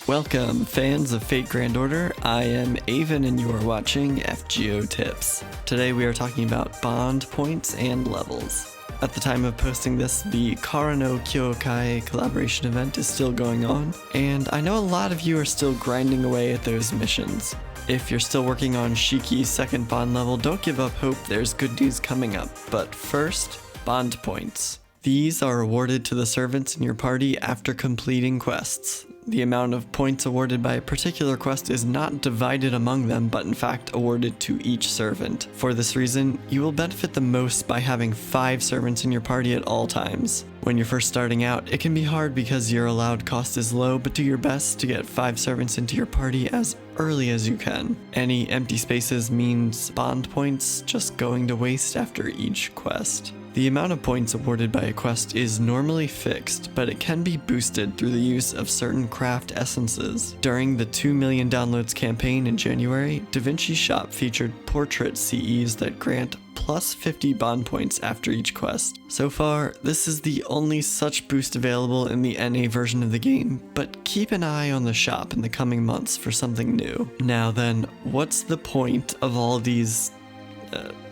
Welcome, fans of Fate Grand Order. I am Avon and you are watching FGO Tips. Today we are talking about bond points and levels. At the time of posting this, the Kara Kyoukai collaboration event is still going on, and I know a lot of you are still grinding away at those missions. If you're still working on Shiki's second bond level, don't give up hope, there's good news coming up. But first, bond points. These are awarded to the servants in your party after completing quests. The amount of points awarded by a particular quest is not divided among them, but in fact awarded to each servant. For this reason, you will benefit the most by having 5 servants in your party at all times. When you're first starting out, it can be hard because your allowed cost is low, but do your best to get 5 servants into your party as early as you can. Any empty spaces means bond points just going to waste after each quest. The amount of points awarded by a quest is normally fixed, but it can be boosted through the use of certain craft essences. During the 2 million downloads campaign in January, DaVinci's shop featured portrait CEs that grant plus 50 bond points after each quest. So far, this is the only such boost available in the NA version of the game, but keep an eye on the shop in the coming months for something new. Now then, what's the point of all these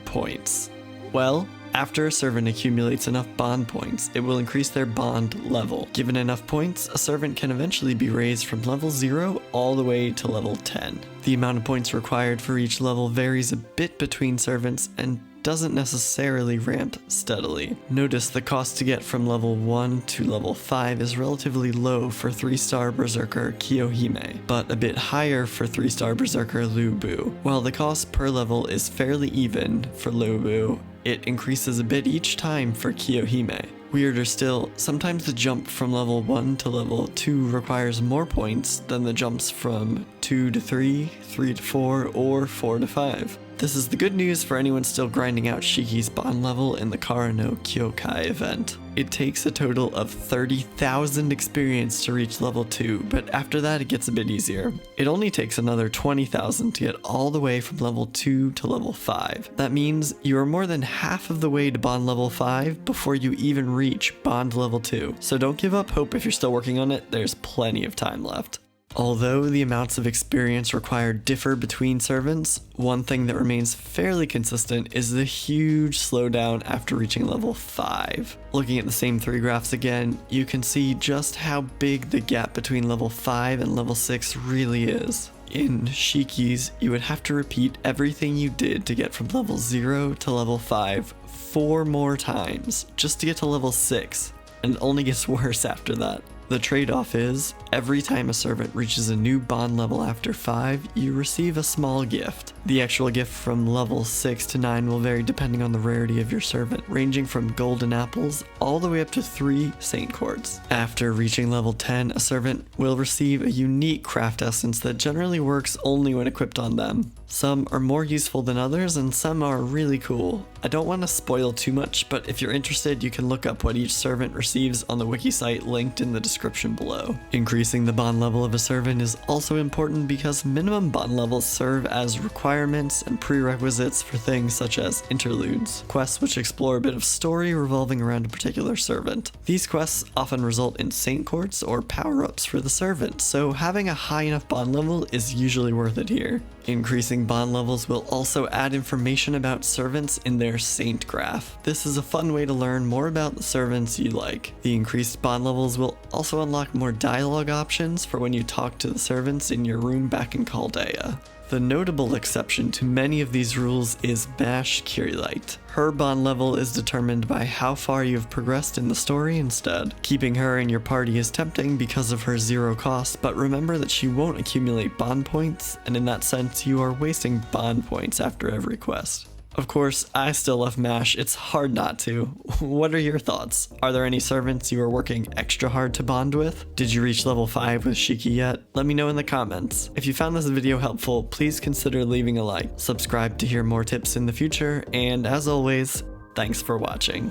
points? Well, after a servant accumulates enough bond points, it will increase their bond level. Given enough points, a servant can eventually be raised from level 0 all the way to level 10. The amount of points required for each level varies a bit between servants and doesn't necessarily ramp steadily. Notice the cost to get from level 1 to level 5 is relatively low for 3-star Berserker Kyohime, but a bit higher for 3-star Berserker Lubu. While the cost per level is fairly even for Lubu, it increases a bit each time for Kyohime. Weirder still, sometimes the jump from level 1 to level 2 requires more points than the jumps from 2 to 3, 3 to 4, or 4 to 5. This is the good news for anyone still grinding out Shiki's bond level in the Kara Kyoukai event. It takes a total of 30,000 experience to reach level 2, but after that it gets a bit easier. It only takes another 20,000 to get all the way from level 2 to level 5. That means you are more than half of the way to bond level 5 before you even reach bond level 2. So don't give up hope if you're still working on it, there's plenty of time left. Although the amounts of experience required differ between servants, one thing that remains fairly consistent is the huge slowdown after reaching level 5. Looking at the same 3 graphs again, you can see just how big the gap between level 5 and level 6 really is. In Shiki's, you would have to repeat everything you did to get from level 0 to level 5 4 more times just to get to level 6, and it only gets worse after that. The trade-off is, every time a servant reaches a new bond level after 5, you receive a small gift. The actual gift from level 6 to 9 will vary depending on the rarity of your servant, ranging from golden apples all the way up to 3 saint quartz. After reaching level 10, a servant will receive a unique craft essence that generally works only when equipped on them. Some are more useful than others, and some are really cool. I don't want to spoil too much, but if you're interested, you can look up what each servant receives on the wiki site linked in the description below. Increasing the bond level of a servant is also important because minimum bond levels serve as requirements and prerequisites for things such as interludes, quests which explore a bit of story revolving around a particular servant. These quests often result in saint quartz or power-ups for the servant, so having a high enough bond level is usually worth it here. Increasing bond levels will also add information about servants in their saint graph. This is a fun way to learn more about the servants you like. The increased bond levels will also unlock more dialogue options for when you talk to the servants in your room back in Chaldea. The notable exception to many of these rules is Mash Kyrilite. Her bond level is determined by how far you have progressed in the story instead. Keeping her in your party is tempting because of her 0 cost, but remember that she won't accumulate bond points, and in that sense you are wasting bond points after every quest. Of course, I still love MASH, it's hard not to. What are your thoughts? Are there any servants you are working extra hard to bond with? Did you reach level 5 with Shiki yet? Let me know in the comments. If you found this video helpful, please consider leaving a like. Subscribe to hear more tips in the future, and as always, thanks for watching.